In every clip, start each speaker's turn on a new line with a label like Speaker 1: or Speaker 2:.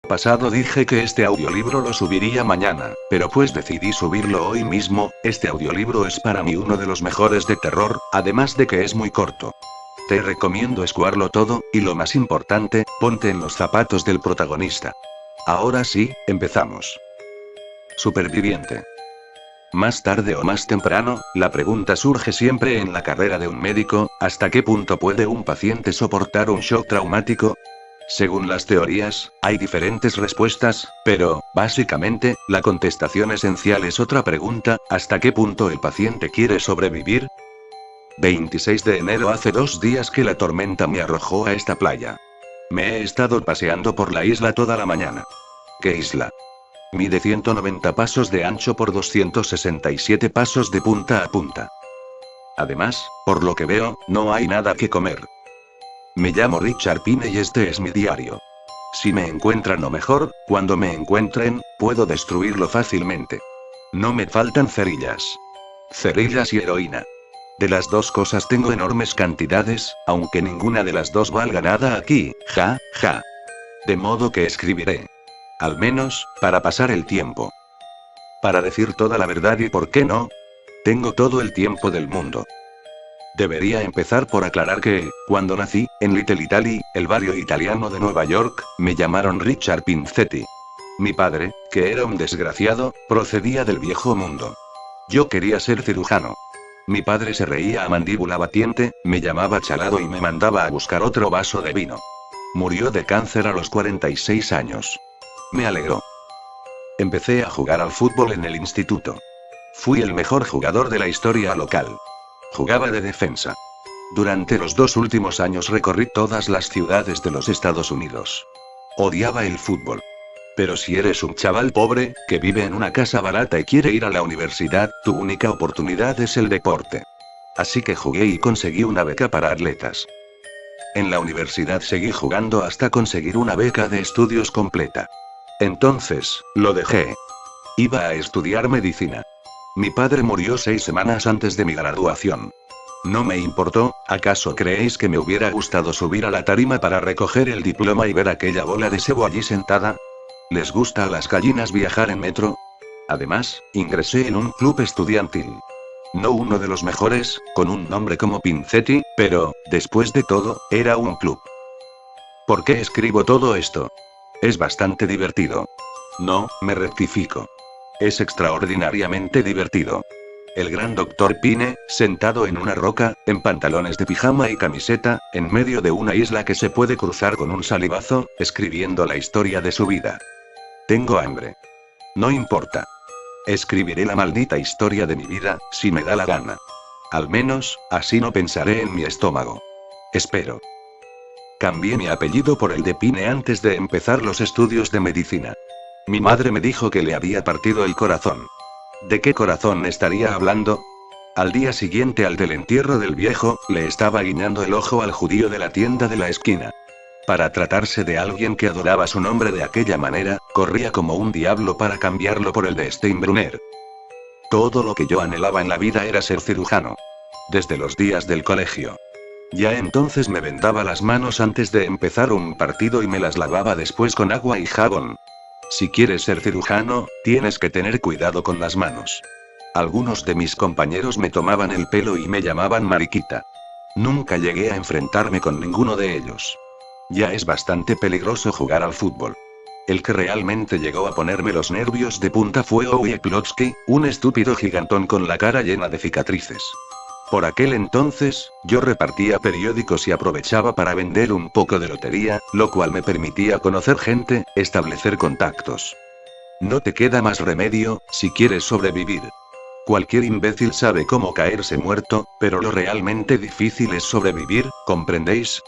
Speaker 1: Pasado dije que este audiolibro lo subiría mañana, pero pues decidí subirlo hoy mismo. Este audiolibro es para mí uno de los mejores de terror, además de que es muy corto. Te recomiendo escucharlo todo, y lo más importante, ponte en los zapatos del protagonista. Ahora sí, empezamos. Superviviente. Más tarde o más temprano, la pregunta surge siempre en la carrera de un médico: ¿hasta qué punto puede un paciente soportar un shock traumático? Según las teorías, hay diferentes respuestas, pero, básicamente, la contestación esencial es otra pregunta: ¿hasta qué punto el paciente quiere sobrevivir? 26 de enero. Hace 2 días que la tormenta me arrojó a esta playa. Me he estado paseando por la isla toda la mañana. ¿Qué isla? Mide 190 pasos de ancho por 267 pasos de punta a punta. Además, por lo que veo, no hay nada que comer. Me llamo Richard Pine y este es mi diario. Si me encuentran o mejor, cuando me encuentren, puedo destruirlo fácilmente. No me faltan cerillas. Cerillas y heroína. De las dos cosas tengo enormes cantidades, aunque ninguna de las dos valga nada aquí, ja, ja. De modo que escribiré. Al menos, para pasar el tiempo. Para decir toda la verdad y por qué no. Tengo todo el tiempo del mundo. Debería empezar por aclarar que, cuando nací, en Little Italy, el barrio italiano de Nueva York, me llamaron Richard Pinzetti. Mi padre, que era un desgraciado, procedía del viejo mundo. Yo quería ser cirujano. Mi padre se reía a mandíbula batiente, me llamaba chalado y me mandaba a buscar otro vaso de vino. Murió de cáncer a los 46 años. Me alegró. Empecé a jugar al fútbol en el instituto. Fui el mejor jugador de la historia local. Jugaba de defensa. Durante los 2 últimos años recorrí todas las ciudades de los Estados Unidos. Odiaba el fútbol. Pero si eres un chaval pobre, que vive en una casa barata y quiere ir a la universidad, tu única oportunidad es el deporte. Así que jugué y conseguí una beca para atletas. En la universidad seguí jugando hasta conseguir una beca de estudios completa. Entonces, lo dejé. Iba a estudiar medicina. Mi padre murió 6 semanas antes de mi graduación. No me importó. ¿Acaso creéis que me hubiera gustado subir a la tarima para recoger el diploma y ver aquella bola de sebo allí sentada? ¿Les gusta a las gallinas viajar en metro? Además, ingresé en un club estudiantil. No uno de los mejores, con un nombre como Pinzetti, pero, después de todo, era un club. ¿Por qué escribo todo esto? Es bastante divertido. No, me rectifico. Es extraordinariamente divertido. El gran doctor Pine, sentado en una roca, en pantalones de pijama y camiseta, en medio de una isla que se puede cruzar con un salivazo, escribiendo la historia de su vida. Tengo hambre. No importa. Escribiré la maldita historia de mi vida, si me da la gana. Al menos, así no pensaré en mi estómago. Espero. Cambié mi apellido por el de Pine antes de empezar los estudios de medicina. Mi madre me dijo que le había partido el corazón. ¿De qué corazón estaría hablando? Al día siguiente al del entierro del viejo, le estaba guiñando el ojo al judío de la tienda de la esquina. Para tratarse de alguien que adoraba su nombre de aquella manera, corría como un diablo para cambiarlo por el de Steinbrunner. Todo lo que yo anhelaba en la vida era ser cirujano. Desde los días del colegio. Ya entonces me vendaba las manos antes de empezar un partido y me las lavaba después con agua y jabón. Si quieres ser cirujano, tienes que tener cuidado con las manos. Algunos de mis compañeros me tomaban el pelo y me llamaban mariquita. Nunca llegué a enfrentarme con ninguno de ellos. Ya es bastante peligroso jugar al fútbol. El que realmente llegó a ponerme los nervios de punta fue Owie Plotsky, un estúpido gigantón con la cara llena de cicatrices. Por aquel entonces, yo repartía periódicos y aprovechaba para vender un poco de lotería, lo cual me permitía conocer gente, establecer contactos. No te queda más remedio, si quieres sobrevivir. Cualquier imbécil sabe cómo caerse muerto, pero lo realmente difícil es sobrevivir, ¿comprendéis?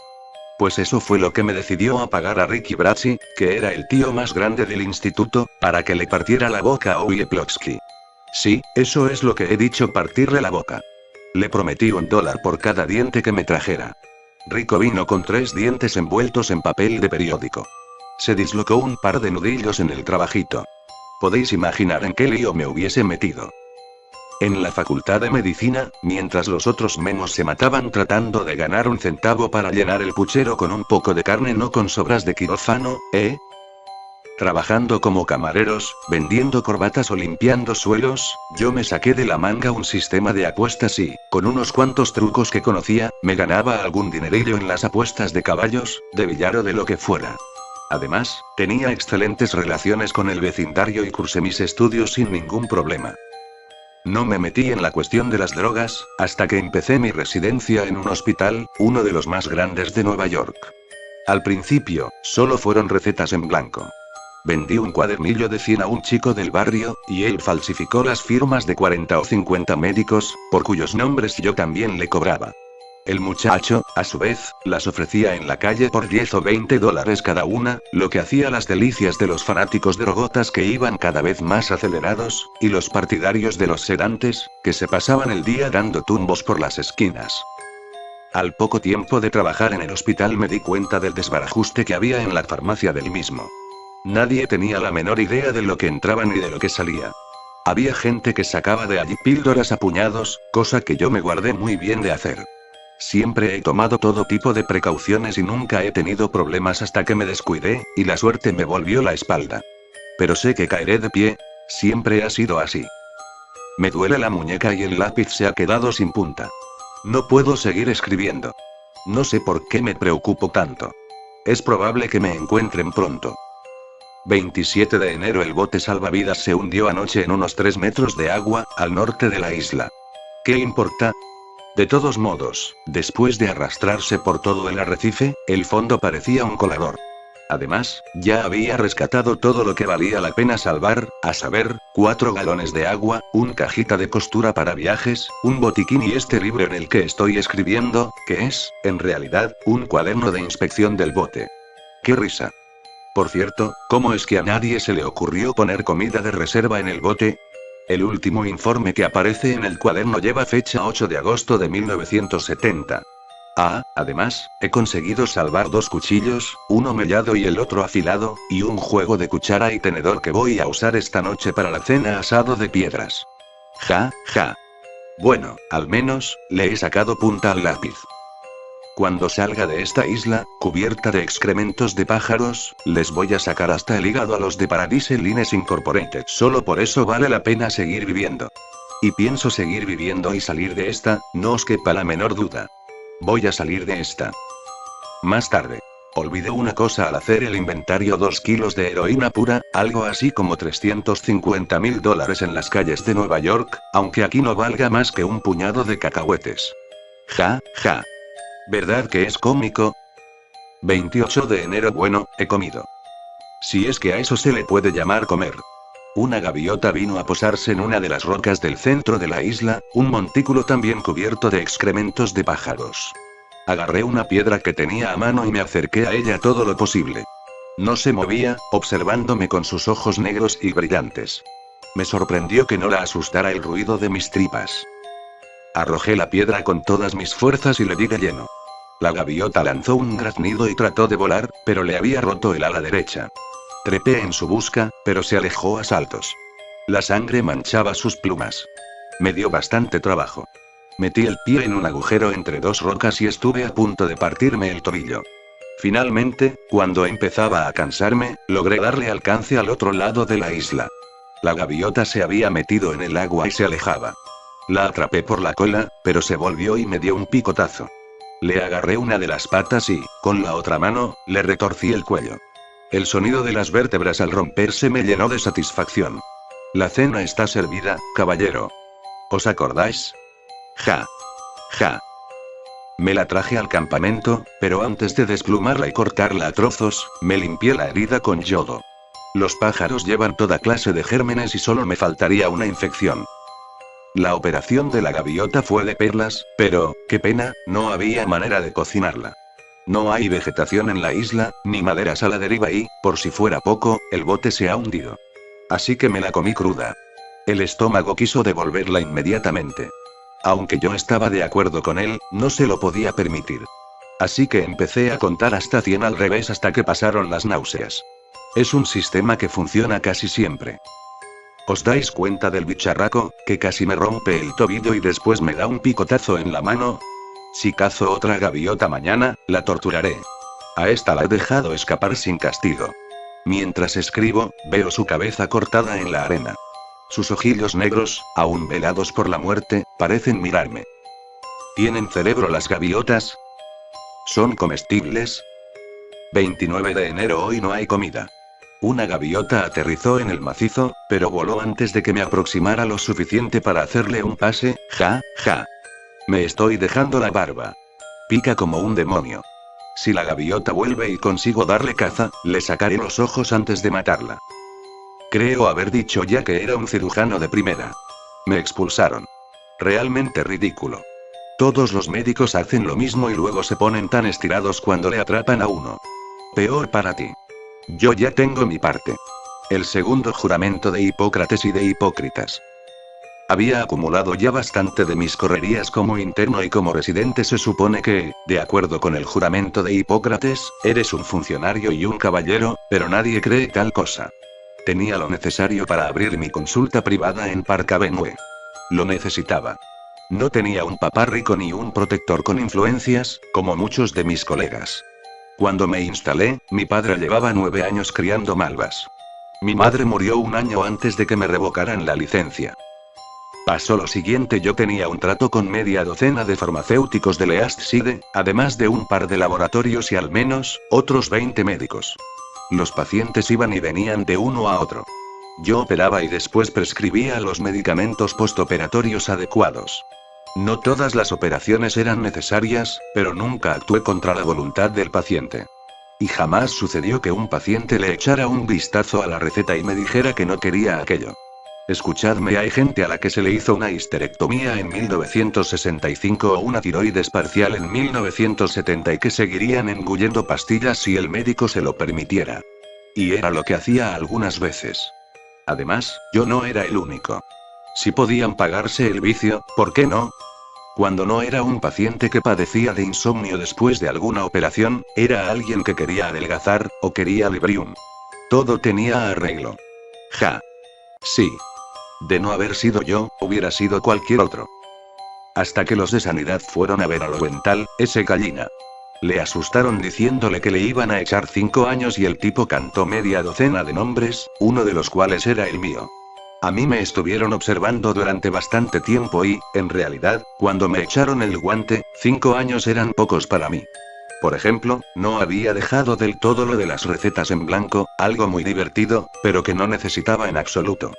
Speaker 1: Pues eso fue lo que me decidió a pagar a Ricky Brazzi, que era el tío más grande del instituto, para que le partiera la boca a Owie Plotsky. Sí, eso es lo que he dicho, partirle la boca. Le prometí $1 por cada diente que me trajera. Rico vino con 3 dientes envueltos en papel de periódico. Se dislocó un par de nudillos en el trabajito. Podéis imaginar en qué lío me hubiese metido. En la facultad de medicina, mientras los otros memos se mataban tratando de ganar un centavo para llenar el puchero con un poco de carne no con sobras de quirófano, Trabajando como camareros, vendiendo corbatas o limpiando suelos, yo me saqué de la manga un sistema de apuestas y, con unos cuantos trucos que conocía, me ganaba algún dinerillo en las apuestas de caballos, de billar o de lo que fuera. Además, tenía excelentes relaciones con el vecindario y cursé mis estudios sin ningún problema. No me metí en la cuestión de las drogas, hasta que empecé mi residencia en un hospital, uno de los más grandes de Nueva York. Al principio, solo fueron recetas en blanco. Vendí un cuadernillo de 100 a un chico del barrio, y él falsificó las firmas de 40 o 50 médicos, por cuyos nombres yo también le cobraba. El muchacho, a su vez, las ofrecía en la calle por 10 o 20 dólares cada una, lo que hacía las delicias de los fanáticos drogotas que iban cada vez más acelerados, y los partidarios de los sedantes, que se pasaban el día dando tumbos por las esquinas. Al poco tiempo de trabajar en el hospital me di cuenta del desbarajuste que había en la farmacia del mismo. Nadie tenía la menor idea de lo que entraba ni de lo que salía. Había gente que sacaba de allí píldoras a puñados, cosa que yo me guardé muy bien de hacer. Siempre he tomado todo tipo de precauciones y nunca he tenido problemas hasta que me descuidé, y la suerte me volvió la espalda. Pero sé que caeré de pie, siempre ha sido así. Me duele la muñeca y el lápiz se ha quedado sin punta. No puedo seguir escribiendo. No sé por qué me preocupo tanto. Es probable que me encuentren pronto. 27 de enero. El bote salvavidas se hundió anoche en unos 3 metros de agua, al norte de la isla. ¿Qué importa? De todos modos, después de arrastrarse por todo el arrecife, el fondo parecía un colador. Además, ya había rescatado todo lo que valía la pena salvar, a saber, 4 galones de agua, un cajita de costura para viajes, un botiquín y este libro en el que estoy escribiendo, que es, en realidad, un cuaderno de inspección del bote. ¡Qué risa! Por cierto, ¿cómo es que a nadie se le ocurrió poner comida de reserva en el bote? El último informe que aparece en el cuaderno lleva fecha 8 de agosto de 1970. Además, he conseguido salvar 2 cuchillos, uno mellado y el otro afilado, y un juego de cuchara y tenedor que voy a usar esta noche para la cena asado de piedras. Ja, ja. Bueno, al menos, le he sacado punta al lápiz. Cuando salga de esta isla, cubierta de excrementos de pájaros, les voy a sacar hasta el hígado a los de Paradise Lines Incorporated. Solo por eso vale la pena seguir viviendo. Y pienso seguir viviendo y salir de esta, no os quepa la menor duda. Voy a salir de esta. Más tarde. Olvidé una cosa al hacer el inventario: 2 kilos de heroína pura, algo así como $350.000 en las calles de Nueva York, aunque aquí no valga más que un puñado de cacahuetes. Ja, ja. ¿Verdad que es cómico? 28 de enero. Bueno, he comido. Si es que a eso se le puede llamar comer. Una gaviota vino a posarse en una de las rocas del centro de la isla, un montículo también cubierto de excrementos de pájaros. Agarré una piedra que tenía a mano y me acerqué a ella todo lo posible. No se movía, observándome con sus ojos negros y brillantes. Me sorprendió que no la asustara el ruido de mis tripas. Arrojé la piedra con todas mis fuerzas y le di de lleno. La gaviota lanzó un graznido y trató de volar, pero le había roto el ala derecha. Trepé en su busca, pero se alejó a saltos. La sangre manchaba sus plumas. Me dio bastante trabajo. Metí el pie en un agujero entre 2 rocas y estuve a punto de partirme el tobillo. Finalmente, cuando empezaba a cansarme, logré darle alcance al otro lado de la isla. La gaviota se había metido en el agua y se alejaba. La atrapé por la cola, pero se volvió y me dio un picotazo. Le agarré una de las patas y, con la otra mano, le retorcí el cuello. El sonido de las vértebras al romperse me llenó de satisfacción. La cena está servida, caballero. ¿Os acordáis? Ja. Ja. Me la traje al campamento, pero antes de desplumarla y cortarla a trozos, me limpié la herida con yodo. Los pájaros llevan toda clase de gérmenes y solo me faltaría una infección. La operación de la gaviota fue de perlas, pero, qué pena, no había manera de cocinarla. No hay vegetación en la isla, ni maderas a la deriva y, por si fuera poco, el bote se ha hundido. Así que me la comí cruda. El estómago quiso devolverla inmediatamente. Aunque yo estaba de acuerdo con él, no se lo podía permitir. Así que empecé a contar hasta 100 al revés hasta que pasaron las náuseas. Es un sistema que funciona casi siempre. ¿Os dais cuenta del bicharraco, que casi me rompe el tobillo y después me da un picotazo en la mano? Si cazo otra gaviota mañana, la torturaré. A esta la he dejado escapar sin castigo. Mientras escribo, veo su cabeza cortada en la arena. Sus ojillos negros, aún velados por la muerte, parecen mirarme. ¿Tienen cerebro las gaviotas? ¿Son comestibles? 29 de enero. Hoy no hay comida. Una gaviota aterrizó en el macizo, pero voló antes de que me aproximara lo suficiente para hacerle un pase. Ja, ja. Me estoy dejando la barba. Pica como un demonio. Si la gaviota vuelve y consigo darle caza, le sacaré los ojos antes de matarla. Creo haber dicho ya que era un cirujano de primera. Me expulsaron. Realmente ridículo. Todos los médicos hacen lo mismo y luego se ponen tan estirados cuando le atrapan a uno. Peor para ti. Yo ya tengo mi parte. El segundo juramento de Hipócrates y de Hipócritas. Había acumulado ya bastante de mis correrías como interno y como residente. Se supone que, de acuerdo con el juramento de Hipócrates, eres un funcionario y un caballero, pero nadie cree tal cosa. Tenía lo necesario para abrir mi consulta privada en Park Avenue. Lo necesitaba. No tenía un papá rico ni un protector con influencias, como muchos de mis colegas. Cuando me instalé, mi padre llevaba 9 años criando malvas. Mi madre murió un año antes de que me revocaran la licencia. Pasó lo siguiente: yo tenía un trato con media docena de farmacéuticos del East Side, además de un par de laboratorios y al menos, otros 20 médicos. Los pacientes iban y venían de uno a otro. Yo operaba y después prescribía los medicamentos postoperatorios adecuados. No todas las operaciones eran necesarias, pero nunca actué contra la voluntad del paciente. Y jamás sucedió que un paciente le echara un vistazo a la receta y me dijera que no quería aquello. Escuchadme, hay gente a la que se le hizo una histerectomía en 1965 o una tiroides parcial en 1970 y que seguirían engullendo pastillas si el médico se lo permitiera. Y era lo que hacía algunas veces. Además, yo no era el único. Si podían pagarse el vicio, ¿por qué no? Cuando no era un paciente que padecía de insomnio después de alguna operación, era alguien que quería adelgazar, o quería Librium. Todo tenía arreglo. Ja. Sí. De no haber sido yo, hubiera sido cualquier otro. Hasta que los de sanidad fueron a ver a Lowenthal, ese gallina. Le asustaron diciéndole que le iban a echar 5 años y el tipo cantó media docena de nombres, uno de los cuales era el mío. A mí me estuvieron observando durante bastante tiempo y, en realidad, cuando me echaron el guante, 5 años eran pocos para mí. Por ejemplo, no había dejado del todo lo de las recetas en blanco, algo muy divertido, pero que no necesitaba en absoluto.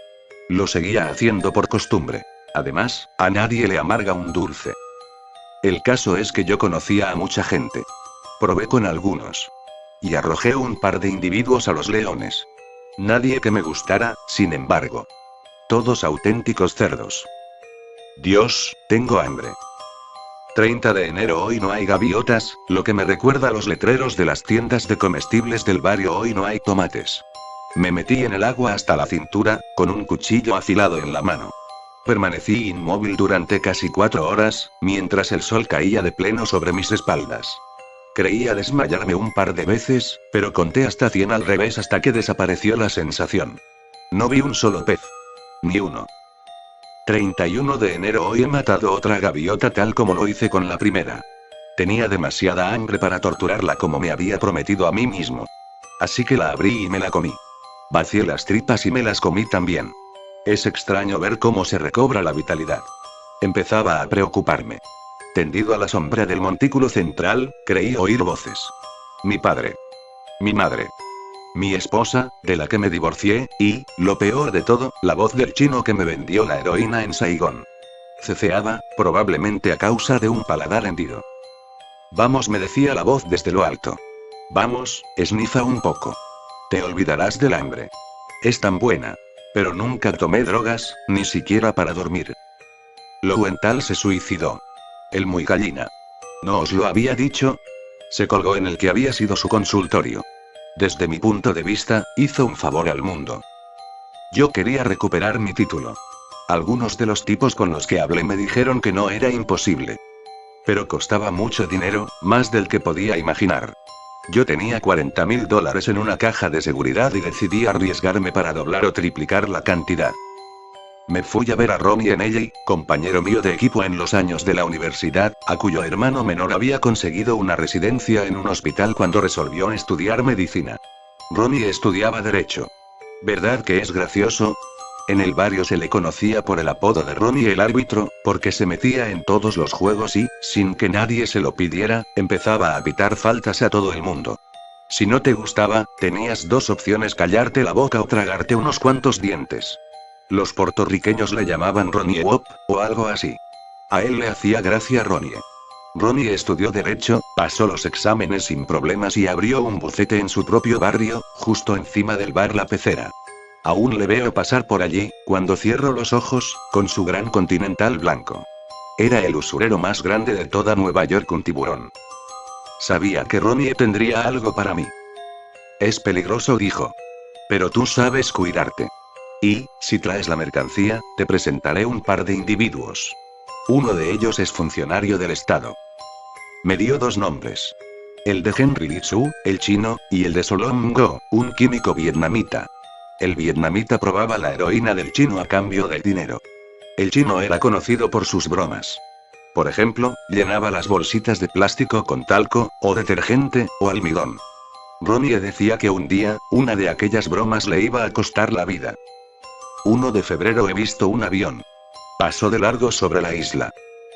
Speaker 1: Lo seguía haciendo por costumbre. Además, a nadie le amarga un dulce. El caso es que yo conocía a mucha gente. Probé con algunos. Y arrojé un par de individuos a los leones. Nadie que me gustara, sin embargo. Todos auténticos cerdos. Dios, tengo hambre. 30 de enero. Hoy no hay gaviotas, lo que me recuerda a los letreros de las tiendas de comestibles del barrio. Hoy no hay tomates. Me metí en el agua hasta la cintura, con un cuchillo afilado en la mano. Permanecí inmóvil durante casi 4 horas, mientras el sol caía de pleno sobre mis espaldas. Creía desmayarme un par de veces, pero conté hasta 100 al revés hasta que desapareció la sensación. No vi un solo pez. Ni uno. 31 de enero. Hoy he matado otra gaviota tal como lo hice con la primera. Tenía demasiada hambre para torturarla como me había prometido a mí mismo. Así que la abrí y me la comí. Vacié las tripas y me las comí también. Es extraño ver cómo se recobra la vitalidad. Empezaba a preocuparme. Tendido a la sombra del montículo central, creí oír voces. Mi padre. Mi madre. Mi esposa, de la que me divorcié, y, lo peor de todo, la voz del chino que me vendió la heroína en Saigón. Ceceaba, probablemente a causa de un paladar hendido. Vamos, me decía la voz desde lo alto. Vamos, esnifa un poco. Te olvidarás del hambre. Es tan buena. Pero nunca tomé drogas, ni siquiera para dormir. Lowenthal se suicidó. El muy gallina. ¿No os lo había dicho? Se colgó en el que había sido su consultorio. Desde mi punto de vista, hizo un favor al mundo. Yo quería recuperar mi título. Algunos de los tipos con los que hablé me dijeron que no era imposible. Pero costaba mucho dinero, más del que podía imaginar. Yo tenía $40,000 en una caja de seguridad y decidí arriesgarme para doblar o triplicar la cantidad. Me fui a ver a Ronnie Enelli, compañero mío de equipo en los años de la universidad, a cuyo hermano menor había conseguido una residencia en un hospital cuando resolvió estudiar medicina. Ronnie estudiaba Derecho. ¿Verdad que es gracioso? En el barrio se le conocía por el apodo de Ronnie el árbitro, porque se metía en todos los juegos y, sin que nadie se lo pidiera, empezaba a pitar faltas a todo el mundo. Si no te gustaba, tenías dos opciones: callarte la boca o tragarte unos cuantos dientes. Los puertorriqueños le llamaban Ronnie Wop, o algo así. A él le hacía gracia Ronnie. Ronnie estudió Derecho, pasó los exámenes sin problemas y abrió un bufete en su propio barrio, justo encima del bar La Pecera. Aún le veo pasar por allí, cuando cierro los ojos, con su gran Continental blanco. Era el usurero más grande de toda Nueva York, un tiburón. Sabía que Ronnie tendría algo para mí. Es peligroso, dijo. Pero tú sabes cuidarte. Y, si traes la mercancía, te presentaré un par de individuos. Uno de ellos es funcionario del Estado. Me dio dos nombres. El de Henry Lee Su, el chino, y el de Solom Go, un químico vietnamita. El vietnamita probaba la heroína del chino a cambio del dinero. El chino era conocido por sus bromas. Por ejemplo, llenaba las bolsitas de plástico con talco, o detergente, o almidón. Ronnie decía que un día, una de aquellas bromas le iba a costar la vida. 1 de febrero he visto un avión. Pasó de largo sobre la isla.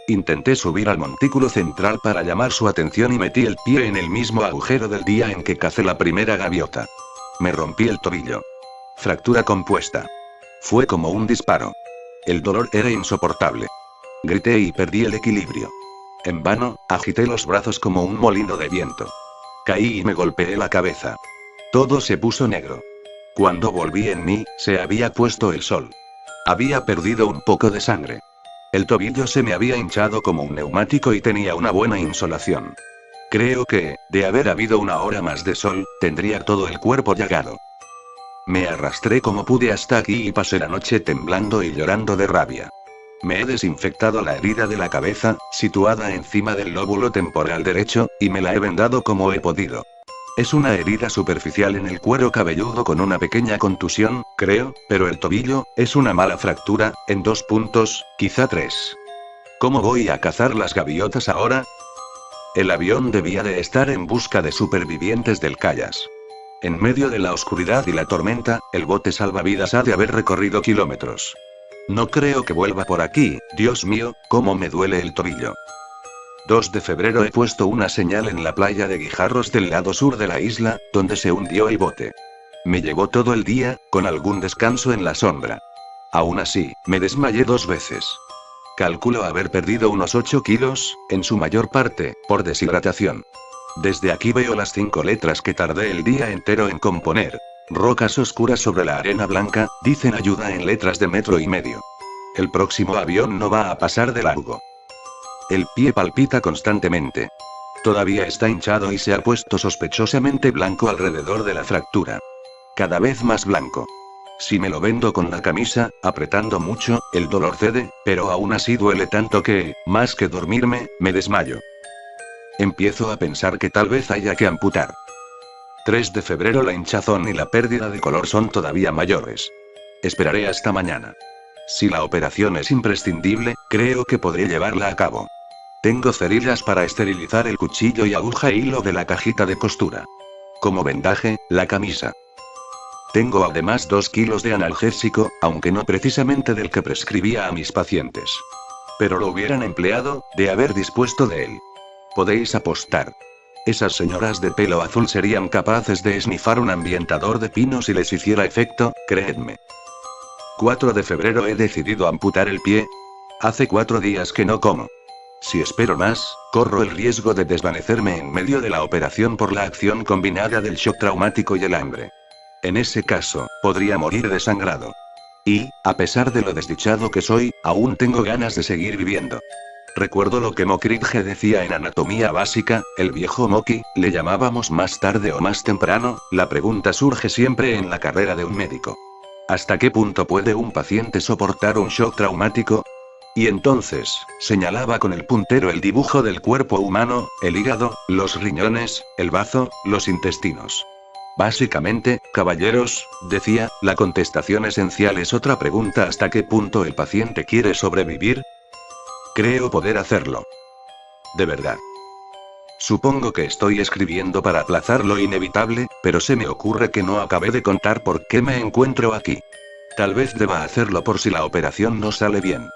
Speaker 1: Intenté subir al montículo central para llamar su atención y metí el pie en el mismo agujero del día en que cacé la primera gaviota. Me rompí el tobillo. Fractura compuesta. Fue como un disparo. El dolor era insoportable. Grité y perdí el equilibrio. En vano, agité los brazos como un molino de viento. Caí y me golpeé la cabeza. Todo se puso negro. Cuando volví en mí, se había puesto el sol. Había perdido un poco de sangre. El tobillo se me había hinchado como un neumático y tenía una buena insolación. Creo que, de haber habido una hora más de sol, tendría todo el cuerpo llagado. Me arrastré como pude hasta aquí y pasé la noche temblando y llorando de rabia. Me he desinfectado la herida de la cabeza, situada encima del lóbulo temporal derecho, y me la he vendado como he podido. Es una herida superficial en el cuero cabelludo con una pequeña contusión, creo, pero el tobillo, es una mala fractura, en 2 puntos, quizá 3. ¿Cómo voy a cazar las gaviotas ahora? El avión debía de estar en busca de supervivientes del Callas. En medio de la oscuridad y la tormenta, el bote salvavidas ha de haber recorrido kilómetros. No creo que vuelva por aquí, Dios mío, cómo me duele el tobillo. 2 de febrero he puesto una señal en la playa de Guijarros del lado sur de la isla, donde se hundió el bote. Me llevó todo el día, con algún descanso en la sombra. Aún así, me desmayé 2 veces. Calculo haber perdido unos 8 kilos, en su mayor parte, por deshidratación. Desde aquí veo las 5 letras que tardé el día entero en componer. Rocas oscuras sobre la arena blanca, dicen ayuda en letras de 1,5 metros. El próximo avión no va a pasar de largo. El pie palpita constantemente. Todavía está hinchado y se ha puesto sospechosamente blanco alrededor de la fractura. Cada vez más blanco. Si me lo vendo con la camisa, apretando mucho, el dolor cede, pero aún así duele tanto que, más que dormirme, me desmayo. Empiezo a pensar que tal vez haya que amputar. 3 de febrero la hinchazón y la pérdida de color son todavía mayores. Esperaré hasta mañana. Si la operación es imprescindible, creo que podré llevarla a cabo. Tengo cerillas para esterilizar el cuchillo y aguja e hilo de la cajita de costura. Como vendaje, la camisa. Tengo además 2 kilos de analgésico, aunque no precisamente del que prescribía a mis pacientes. Pero lo hubieran empleado, de haber dispuesto de él. Podéis apostar. Esas señoras de pelo azul serían capaces de esnifar un ambientador de pino si les hiciera efecto, creedme. 4 de febrero he decidido amputar el pie. Hace 4 días que no como. Si espero más, corro el riesgo de desvanecerme en medio de la operación por la acción combinada del shock traumático y el hambre. En ese caso, podría morir desangrado. Y, a pesar de lo desdichado que soy, aún tengo ganas de seguir viviendo. Recuerdo lo que Mockridge decía en Anatomía Básica, el viejo Mocky, le llamábamos más tarde o más temprano, la pregunta surge siempre en la carrera de un médico. ¿Hasta qué punto puede un paciente soportar un shock traumático? Y entonces, señalaba con el puntero el dibujo del cuerpo humano, el hígado, los riñones, el bazo, los intestinos. Básicamente, caballeros, decía, la contestación esencial es otra pregunta: ¿hasta qué punto el paciente quiere sobrevivir? Creo poder hacerlo. De verdad. Supongo que estoy escribiendo para aplazar lo inevitable, pero se me ocurre que no acabé de contar por qué me encuentro aquí. Tal vez deba hacerlo por si la operación no sale bien.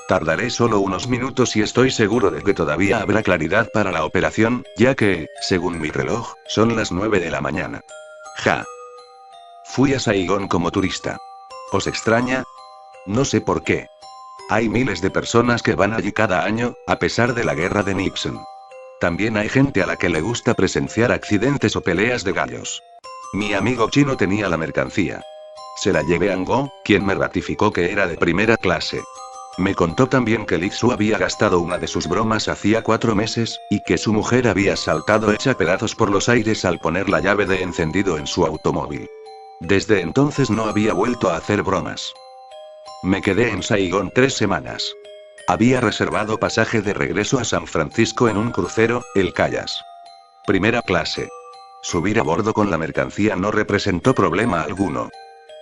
Speaker 1: Tardaré solo unos minutos y estoy seguro de que todavía habrá claridad para la operación, ya que, según mi reloj, son las 9 de la mañana. Ja. Fui a Saigón como turista. ¿Os extraña? No sé por qué. Hay miles de personas que van allí cada año, a pesar de la guerra de Nixon. También hay gente a la que le gusta presenciar accidentes o peleas de gallos. Mi amigo chino tenía la mercancía. Se la llevé a Ngo, quien me ratificó que era de primera clase. Me contó también que Li Su había gastado una de sus bromas hacía 4 meses, y que su mujer había saltado hecha pedazos por los aires al poner la llave de encendido en su automóvil. Desde entonces no había vuelto a hacer bromas. Me quedé en Saigón 3 semanas. Había reservado pasaje de regreso a San Francisco en un crucero, el Callas. Primera clase. Subir a bordo con la mercancía no representó problema alguno.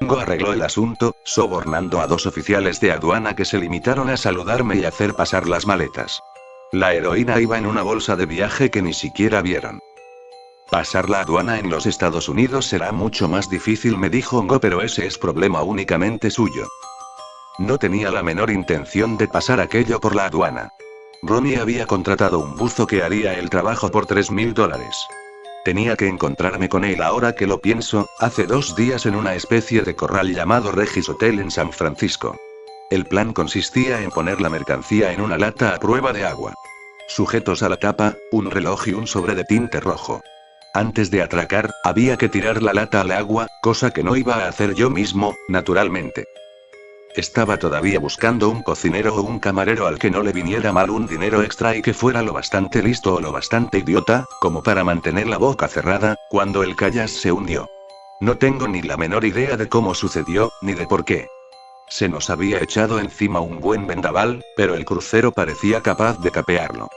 Speaker 1: Ngo arregló el asunto, sobornando a 2 oficiales de aduana que se limitaron a saludarme y hacer pasar las maletas. La heroína iba en una bolsa de viaje que ni siquiera vieron. Pasar la aduana en los Estados Unidos será mucho más difícil, me dijo Ngo, pero ese es problema únicamente suyo. No tenía la menor intención de pasar aquello por la aduana. Ronnie había contratado un buzo que haría el trabajo por $3,000. Tenía que encontrarme con él ahora que lo pienso, hace 2 días en una especie de corral llamado Regis Hotel en San Francisco. El plan consistía en poner la mercancía en una lata a prueba de agua. Sujetos a la tapa, un reloj y un sobre de tinte rojo. Antes de atracar, había que tirar la lata al agua, cosa que no iba a hacer yo mismo, naturalmente. Estaba todavía buscando un cocinero o un camarero al que no le viniera mal un dinero extra y que fuera lo bastante listo o lo bastante idiota, como para mantener la boca cerrada, cuando el Callas se hundió. No tengo ni la menor idea de cómo sucedió, ni de por qué. Se nos había echado encima un buen vendaval, pero el crucero parecía capaz de capearlo.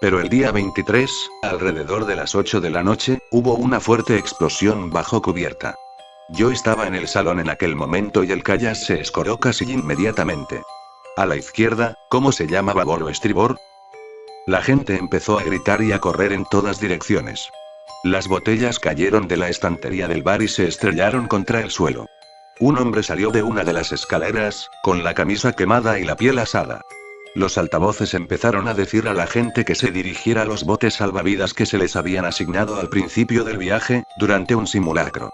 Speaker 1: Pero el día 23, alrededor de las 8 de la noche, hubo una fuerte explosión bajo cubierta. Yo estaba en el salón en aquel momento y el Callas se escoró casi inmediatamente. A la izquierda, ¿cómo se llama babor o estribor? La gente empezó a gritar y a correr en todas direcciones. Las botellas cayeron de la estantería del bar y se estrellaron contra el suelo. Un hombre salió de una de las escaleras, con la camisa quemada y la piel asada. Los altavoces empezaron a decir a la gente que se dirigiera a los botes salvavidas que se les habían asignado al principio del viaje, durante un simulacro.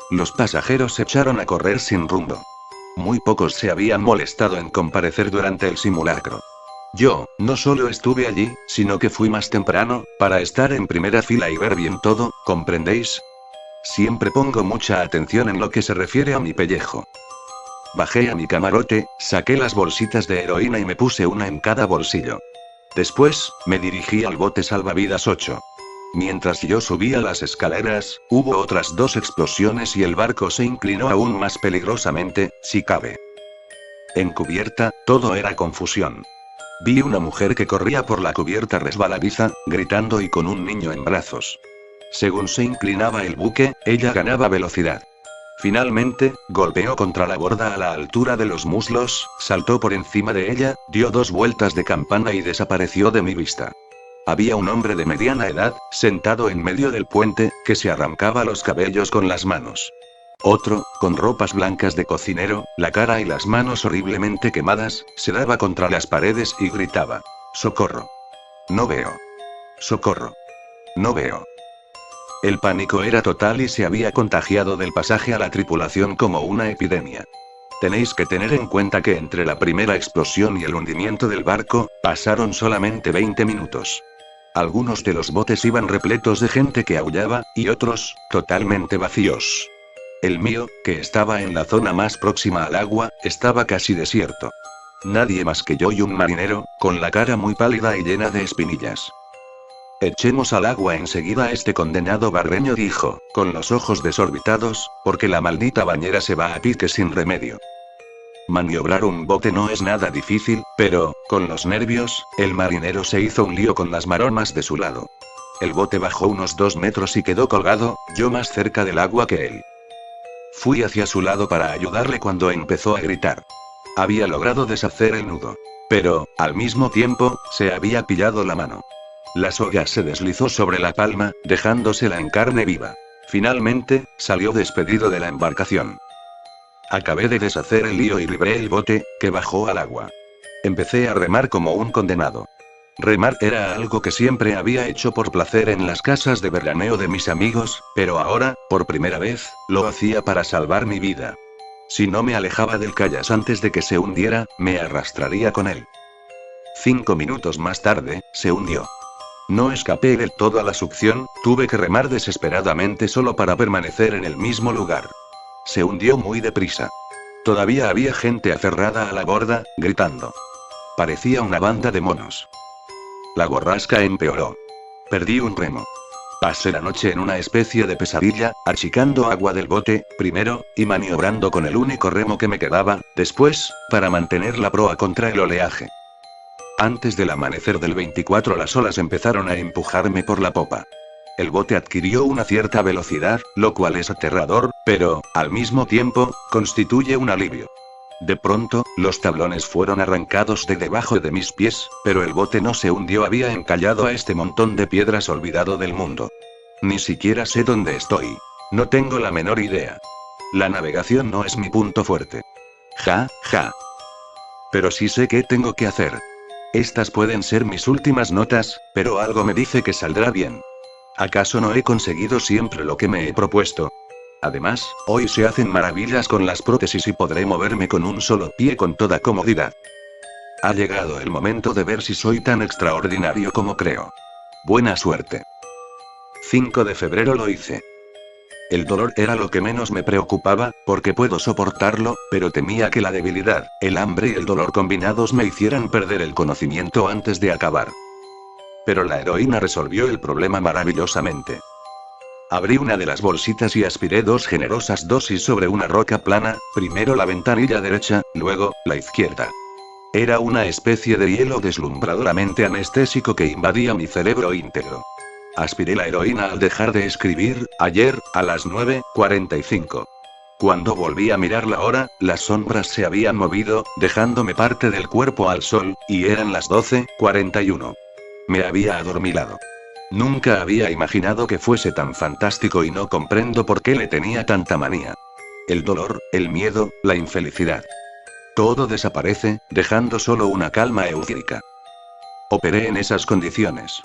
Speaker 1: Los pasajeros se echaron a correr sin rumbo. Muy pocos se habían molestado en comparecer durante el simulacro. Yo, no solo estuve allí, sino que fui más temprano, para estar en primera fila y ver bien todo, ¿comprendéis? Siempre pongo mucha atención en lo que se refiere a mi pellejo. Bajé a mi camarote, saqué las bolsitas de heroína y me puse una en cada bolsillo. Después, me dirigí al bote salvavidas 8. Mientras yo subía las escaleras, hubo otras 2 explosiones y el barco se inclinó aún más peligrosamente, si cabe. En cubierta, todo era confusión. Vi una mujer que corría por la cubierta resbaladiza, gritando y con un niño en brazos. Según se inclinaba el buque, ella ganaba velocidad. Finalmente, golpeó contra la borda a la altura de los muslos, saltó por encima de ella, dio 2 vueltas de campana y desapareció de mi vista. Había un hombre de mediana edad, sentado en medio del puente, que se arrancaba los cabellos con las manos. Otro, con ropas blancas de cocinero, la cara y las manos horriblemente quemadas, se daba contra las paredes y gritaba: «¡Socorro! No veo! ¡Socorro! No veo!». El pánico era total y se había contagiado del pasaje a la tripulación como una epidemia. Tenéis que tener en cuenta que entre la primera explosión y el hundimiento del barco, pasaron solamente 20 minutos. Algunos de los botes iban repletos de gente que aullaba, y otros, totalmente vacíos. El mío, que estaba en la zona más próxima al agua, estaba casi desierto. Nadie más que yo y un marinero, con la cara muy pálida y llena de espinillas. «Echemos al agua enseguida a este condenado barreño», dijo, con los ojos desorbitados, «porque la maldita bañera se va a pique sin remedio». Maniobrar un bote no es nada difícil, pero, con los nervios, el marinero se hizo un lío con las maromas de su lado. El bote bajó unos 2 metros y quedó colgado, yo más cerca del agua que él. Fui hacia su lado para ayudarle cuando empezó a gritar. Había logrado deshacer el nudo. Pero, al mismo tiempo, se había pillado la mano. La soga se deslizó sobre la palma, dejándosela en carne viva. Finalmente, salió despedido de la embarcación. Acabé de deshacer el lío y libré el bote, que bajó al agua. Empecé a remar como un condenado. Remar era algo que siempre había hecho por placer en las casas de veraneo de mis amigos, pero ahora, por primera vez, lo hacía para salvar mi vida. Si no me alejaba del kayak antes de que se hundiera, me arrastraría con él. 5 minutos más tarde, se hundió. No escapé del todo a la succión, tuve que remar desesperadamente solo para permanecer en el mismo lugar. Se hundió muy deprisa. Todavía había gente aferrada a la borda, gritando. Parecía una banda de monos. La borrasca empeoró. Perdí un remo. Pasé la noche en una especie de pesadilla, achicando agua del bote, primero, y maniobrando con el único remo que me quedaba, después, para mantener la proa contra el oleaje. Antes del amanecer del 24 las olas empezaron a empujarme por la popa. El bote adquirió una cierta velocidad, lo cual es aterrador, pero, al mismo tiempo, constituye un alivio. De pronto, los tablones fueron arrancados de debajo de mis pies, pero el bote no se hundió, había encallado a este montón de piedras olvidado del mundo. Ni siquiera sé dónde estoy. No tengo la menor idea. La navegación no es mi punto fuerte. Ja, ja. Pero sí sé qué tengo que hacer. Estas pueden ser mis últimas notas, pero algo me dice que saldrá bien. ¿Acaso no he conseguido siempre lo que me he propuesto? Además, hoy se hacen maravillas con las prótesis y podré moverme con un solo pie con toda comodidad. Ha llegado el momento de ver si soy tan extraordinario como creo. Buena suerte. 5 de febrero lo hice. El dolor era lo que menos me preocupaba, porque puedo soportarlo, pero temía que la debilidad, el hambre y el dolor combinados me hicieran perder el conocimiento antes de acabar. Pero la heroína resolvió el problema maravillosamente. Abrí una de las bolsitas y aspiré 2 generosas dosis sobre una roca plana, primero la ventanilla derecha, luego, la izquierda. Era una especie de hielo deslumbradoramente anestésico que invadía mi cerebro íntegro. Aspiré la heroína al dejar de escribir, ayer, a las 9:45. Cuando volví a mirar la hora, las sombras se habían movido, dejándome parte del cuerpo al sol, y eran las 12:41. Me había adormilado. Nunca había imaginado que fuese tan fantástico y no comprendo por qué le tenía tanta manía. El dolor, el miedo, la infelicidad. Todo desaparece, dejando solo una calma eufórica. Operé en esas condiciones.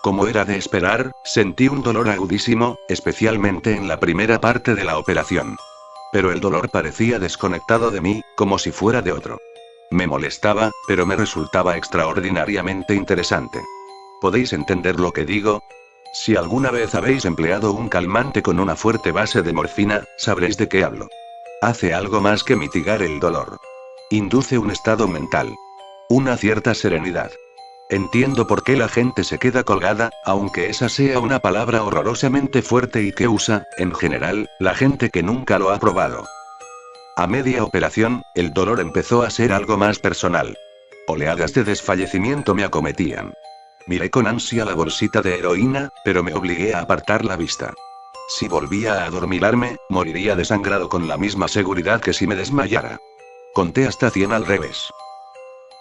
Speaker 1: Como era de esperar, sentí un dolor agudísimo, especialmente en la primera parte de la operación. Pero el dolor parecía desconectado de mí, como si fuera de otro. Me molestaba, pero me resultaba extraordinariamente interesante. ¿Podéis entender lo que digo? Si alguna vez habéis empleado un calmante con una fuerte base de morfina, sabréis de qué hablo. Hace algo más que mitigar el dolor. Induce un estado mental. Una cierta serenidad. Entiendo por qué la gente se queda colgada, aunque esa sea una palabra horrorosamente fuerte y que usa, en general, la gente que nunca lo ha probado. A media operación, el dolor empezó a ser algo más personal. Oleadas de desfallecimiento me acometían. Miré con ansia la bolsita de heroína, pero me obligué a apartar la vista. Si volvía a adormilarme, moriría desangrado con la misma seguridad que si me desmayara. Conté hasta 100 al revés.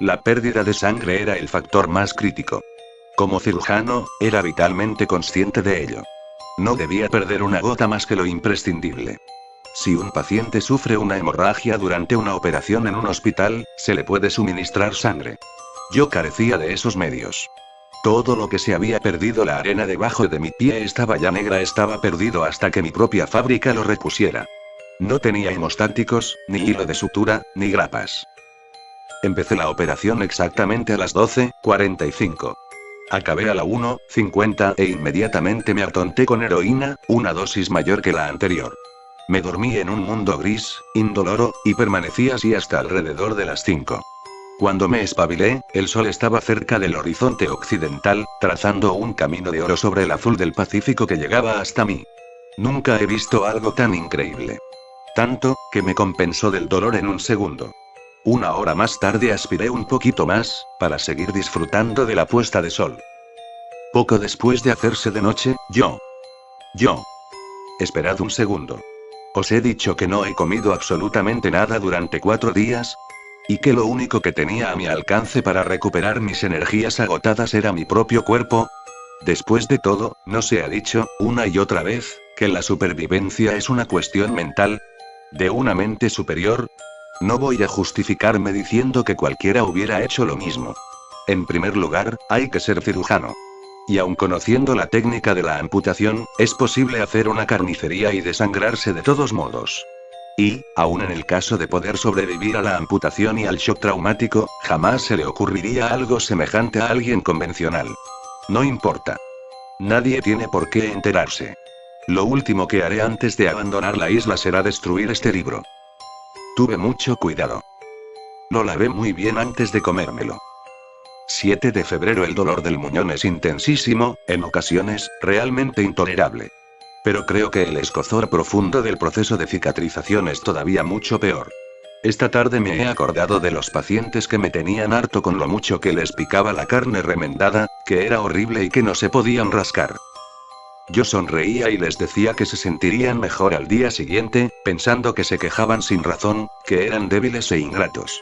Speaker 1: La pérdida de sangre era el factor más crítico. Como cirujano, era vitalmente consciente de ello. No debía perder una gota más que lo imprescindible. Si un paciente sufre una hemorragia durante una operación en un hospital, se le puede suministrar sangre. Yo carecía de esos medios. Todo lo que se había perdido, la arena debajo de mi pie estaba ya negra, estaba perdido hasta que mi propia fábrica lo repusiera. No tenía hemostáticos, ni hilo de sutura, ni grapas. Empecé la operación exactamente a las 12:45. Acabé a la 1:50 e inmediatamente me atonté con heroína, una dosis mayor que la anterior. Me dormí en un mundo gris, indoloro, y permanecí así hasta alrededor de las 5. Cuando me espabilé, el sol estaba cerca del horizonte occidental, trazando un camino de oro sobre el azul del Pacífico que llegaba hasta mí. Nunca he visto algo tan increíble. Tanto, que me compensó del dolor en un segundo. 1 hora más tarde aspiré un poquito más, para seguir disfrutando de la puesta de sol. Poco después de hacerse de noche, yo. Esperad un segundo. ¿Os he dicho que no he comido absolutamente nada durante 4 días? Y que lo único que tenía a mi alcance para recuperar mis energías agotadas era mi propio cuerpo. Después de todo, ¿no se ha dicho, una y otra vez, que la supervivencia es una cuestión mental? ¿De una mente superior? No voy a justificarme diciendo que cualquiera hubiera hecho lo mismo. En primer lugar, hay que ser cirujano. Y aun conociendo la técnica de la amputación, es posible hacer una carnicería y desangrarse de todos modos. Y, aun en el caso de poder sobrevivir a la amputación y al shock traumático, jamás se le ocurriría algo semejante a alguien convencional. No importa. Nadie tiene por qué enterarse. Lo último que haré antes de abandonar la isla será destruir este libro. Tuve mucho cuidado. Lo lavé muy bien antes de comérmelo. 7 de febrero. El dolor del muñón es intensísimo, en ocasiones, realmente intolerable. Pero creo que el escozor profundo del proceso de cicatrización es todavía mucho peor. Esta tarde me he acordado de los pacientes que me tenían harto con lo mucho que les picaba la carne remendada, que era horrible y que no se podían rascar. Yo sonreía y les decía que se sentirían mejor al día siguiente, pensando que se quejaban sin razón, que eran débiles e ingratos.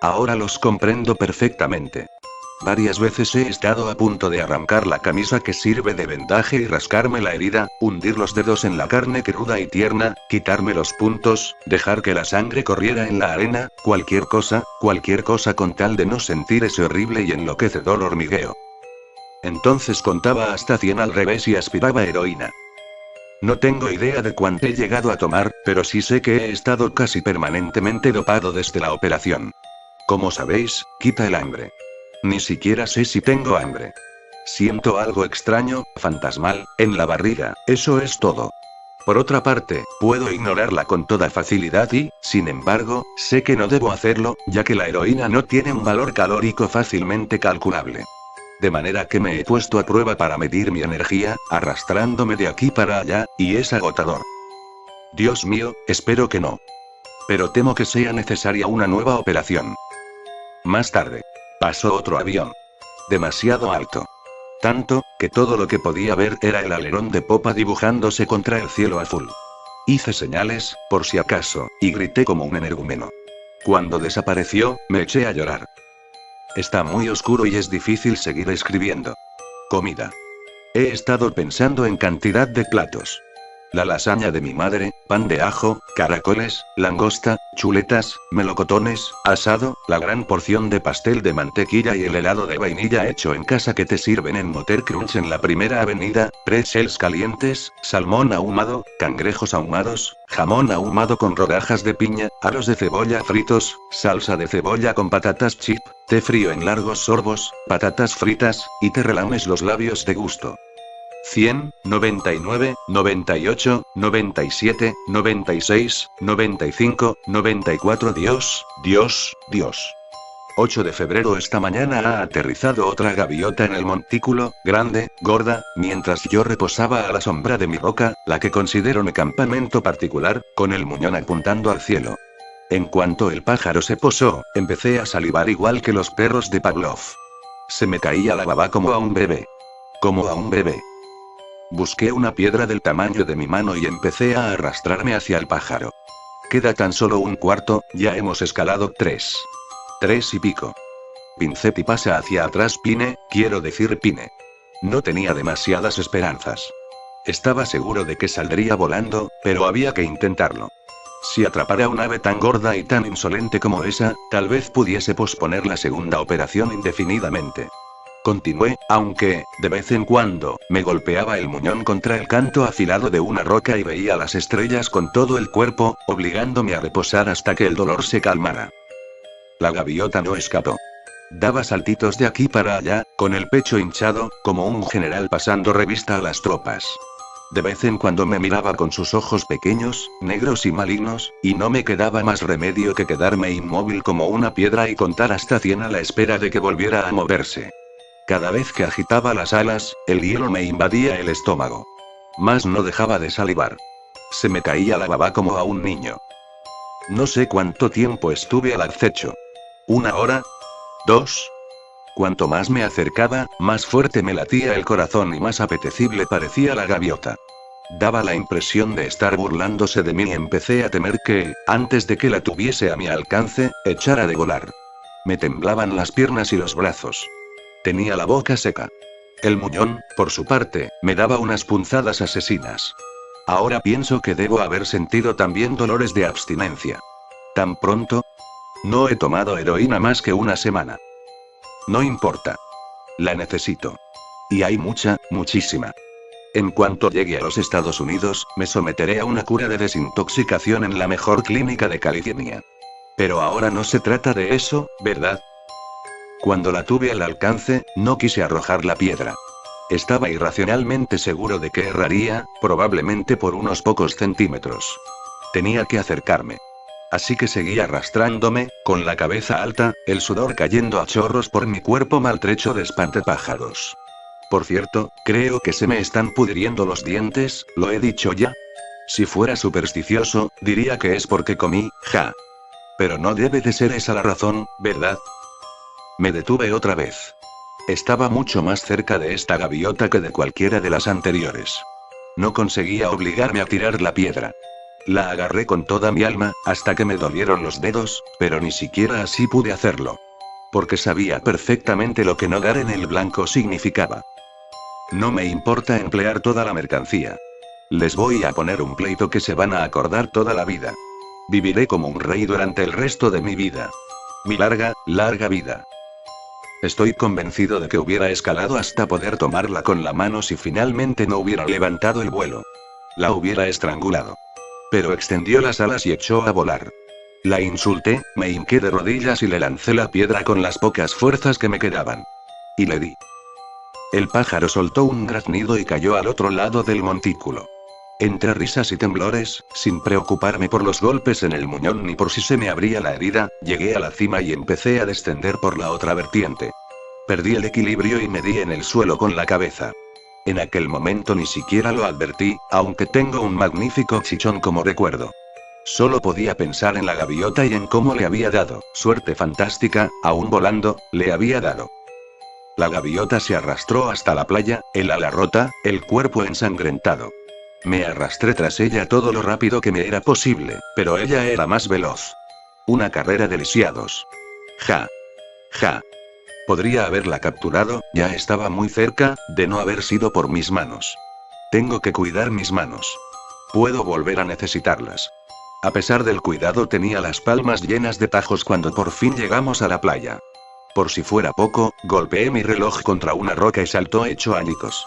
Speaker 1: Ahora los comprendo perfectamente. Varias veces he estado a punto de arrancar la camisa que sirve de vendaje y rascarme la herida, hundir los dedos en la carne cruda y tierna, quitarme los puntos, dejar que la sangre corriera en la arena, cualquier cosa con tal de no sentir ese horrible y enloquecedor hormigueo. Entonces contaba hasta 100 al revés y aspiraba heroína. No tengo idea de cuánto he llegado a tomar, pero sí sé que he estado casi permanentemente dopado desde la operación. Como sabéis, quita el hambre. Ni siquiera sé si tengo hambre. Siento algo extraño, fantasmal, en la barriga, eso es todo. Por otra parte, puedo ignorarla con toda facilidad y, sin embargo, sé que no debo hacerlo, ya que la heroína no tiene un valor calórico fácilmente calculable. De manera que me he puesto a prueba para medir mi energía, arrastrándome de aquí para allá, y es agotador. Dios mío, espero que no. Pero temo que sea necesaria una nueva operación. Más tarde. Pasó otro avión. Demasiado alto. Tanto, que todo lo que podía ver era el alerón de popa dibujándose contra el cielo azul. Hice señales, por si acaso, y grité como un energúmeno. Cuando desapareció, me eché a llorar. Está muy oscuro y es difícil seguir escribiendo. Comida. He estado pensando en cantidad de platos. La lasaña de mi madre, pan de ajo, caracoles, langosta, chuletas, melocotones, asado, la gran porción de pastel de mantequilla y el helado de vainilla hecho en casa que te sirven en Motel Crunch en la Primera Avenida, pretzels calientes, salmón ahumado, cangrejos ahumados, jamón ahumado con rodajas de piña, aros de cebolla fritos, salsa de cebolla con patatas chip, té frío en largos sorbos, patatas fritas, y te relames los labios de gusto. 100, 99, 98, 97, 96, 95, 94. Dios, Dios, Dios. 8 de febrero. Esta mañana ha aterrizado otra gaviota en el montículo, grande, gorda, mientras yo reposaba a la sombra de mi roca, la que considero mi campamento particular, con el muñón apuntando al cielo. En cuanto el pájaro se posó, empecé a salivar igual que los perros de Pavlov. Se me caía la baba como a un bebé. Como a un bebé. Busqué una piedra del tamaño de mi mano y empecé a arrastrarme hacia el pájaro. Queda tan solo un cuarto, ya hemos escalado 3. 3 y pico. Pincetti pasa hacia atrás. Quiero decir Pine. No tenía demasiadas esperanzas. Estaba seguro de que saldría volando, pero había que intentarlo. Si atrapara un ave tan gorda y tan insolente como esa, tal vez pudiese posponer la segunda operación indefinidamente. Continué, aunque, de vez en cuando, me golpeaba el muñón contra el canto afilado de una roca y veía las estrellas con todo el cuerpo, obligándome a reposar hasta que el dolor se calmara. La gaviota no escapó. Daba saltitos de aquí para allá, con el pecho hinchado, como un general pasando revista a las tropas. De vez en cuando me miraba con sus ojos pequeños, negros y malignos, y no me quedaba más remedio que quedarme inmóvil como una piedra y contar hasta 100 a la espera de que volviera a moverse. Cada vez que agitaba las alas, el hielo me invadía el estómago. Mas no dejaba de salivar. Se me caía la baba como a un niño. No sé cuánto tiempo estuve al acecho. 1 hora. 2. Cuanto más me acercaba, más fuerte me latía el corazón y más apetecible parecía la gaviota. Daba la impresión de estar burlándose de mí y empecé a temer que, antes de que la tuviese a mi alcance, echara de volar. Me temblaban las piernas y los brazos. Tenía la boca seca. El muñón, por su parte, me daba unas punzadas asesinas. Ahora pienso que debo haber sentido también dolores de abstinencia. ¿Tan pronto? No he tomado heroína más que una semana. No importa. La necesito. Y hay mucha, muchísima. En cuanto llegue a los Estados Unidos, me someteré a una cura de desintoxicación en la mejor clínica de California. Pero ahora no se trata de eso, ¿verdad? Cuando la tuve al alcance, no quise arrojar la piedra. Estaba irracionalmente seguro de que erraría, probablemente por unos pocos centímetros. Tenía que acercarme. Así que seguí arrastrándome, con la cabeza alta, el sudor cayendo a chorros por mi cuerpo maltrecho de espantapájaros. Por cierto, creo que se me están pudriendo los dientes, ¿lo he dicho ya? Si fuera supersticioso, diría que es porque comí, ja. Pero no debe de ser esa la razón, ¿verdad? Me detuve otra vez. Estaba mucho más cerca de esta gaviota que de cualquiera de las anteriores. No conseguía obligarme a tirar la piedra. La agarré con toda mi alma, hasta que me dolieron los dedos, pero ni siquiera así pude hacerlo. Porque sabía perfectamente lo que no dar en el blanco significaba. No me importa emplear toda la mercancía. Les voy a poner un pleito que se van a acordar toda la vida. Viviré como un rey durante el resto de mi vida. Mi larga, larga vida. Estoy convencido de que hubiera escalado hasta poder tomarla con la mano si finalmente no hubiera levantado el vuelo. La hubiera estrangulado. Pero extendió las alas y echó a volar. La insulté, me hinqué de rodillas y le lancé la piedra con las pocas fuerzas que me quedaban. Y le di. El pájaro soltó un graznido y cayó al otro lado del montículo. Entre risas y temblores, sin preocuparme por los golpes en el muñón ni por si se me abría la herida, llegué a la cima y empecé a descender por la otra vertiente. Perdí el equilibrio y me di en el suelo con la cabeza. En aquel momento ni siquiera lo advertí, aunque tengo un magnífico chichón como recuerdo. Solo podía pensar en la gaviota y en cómo le había dado, suerte fantástica, aún volando, le había dado. La gaviota se arrastró hasta la playa, el ala rota, el cuerpo ensangrentado. Me arrastré tras ella todo lo rápido que me era posible, pero ella era más veloz. Una carrera de lisiados. Ja. Ja. Podría haberla capturado, ya estaba muy cerca, de no haber sido por mis manos. Tengo que cuidar mis manos. Puedo volver a necesitarlas. A pesar del cuidado tenía las palmas llenas de tajos cuando por fin llegamos a la playa. Por si fuera poco, golpeé mi reloj contra una roca y saltó hecho añicos.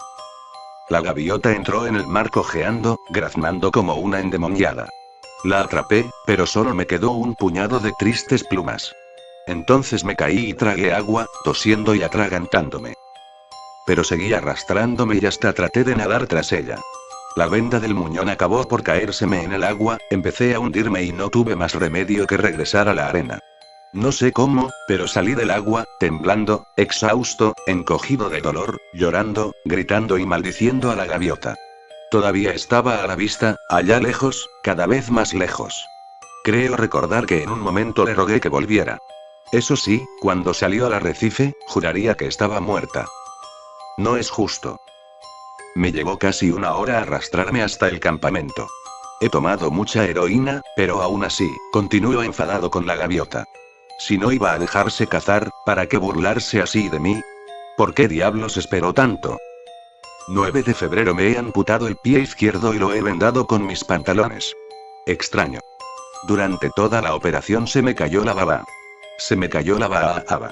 Speaker 1: La gaviota entró en el mar cojeando, graznando como una endemoniada. La atrapé, pero solo me quedó un puñado de tristes plumas. Entonces me caí y tragué agua, tosiendo y atragantándome. Pero seguí arrastrándome y hasta traté de nadar tras ella. La venda del muñón acabó por caérseme en el agua, empecé a hundirme y no tuve más remedio que regresar a la arena. No sé cómo, pero salí del agua, temblando, exhausto, encogido de dolor, llorando, gritando y maldiciendo a la gaviota. Todavía estaba a la vista, allá lejos, cada vez más lejos. Creo recordar que en un momento le rogué que volviera. Eso sí, cuando salió al arrecife, juraría que estaba muerta. No es justo. Me llevó casi una hora arrastrarme hasta el campamento. He tomado mucha heroína, pero aún así, continúo enfadado con la gaviota. Si no iba a dejarse cazar, ¿para qué burlarse así de mí? ¿Por qué diablos esperó tanto? 9 de febrero me he amputado el pie izquierdo y lo he vendado con mis pantalones. Extraño. Durante toda la operación se me cayó la baba. Se me cayó la baba.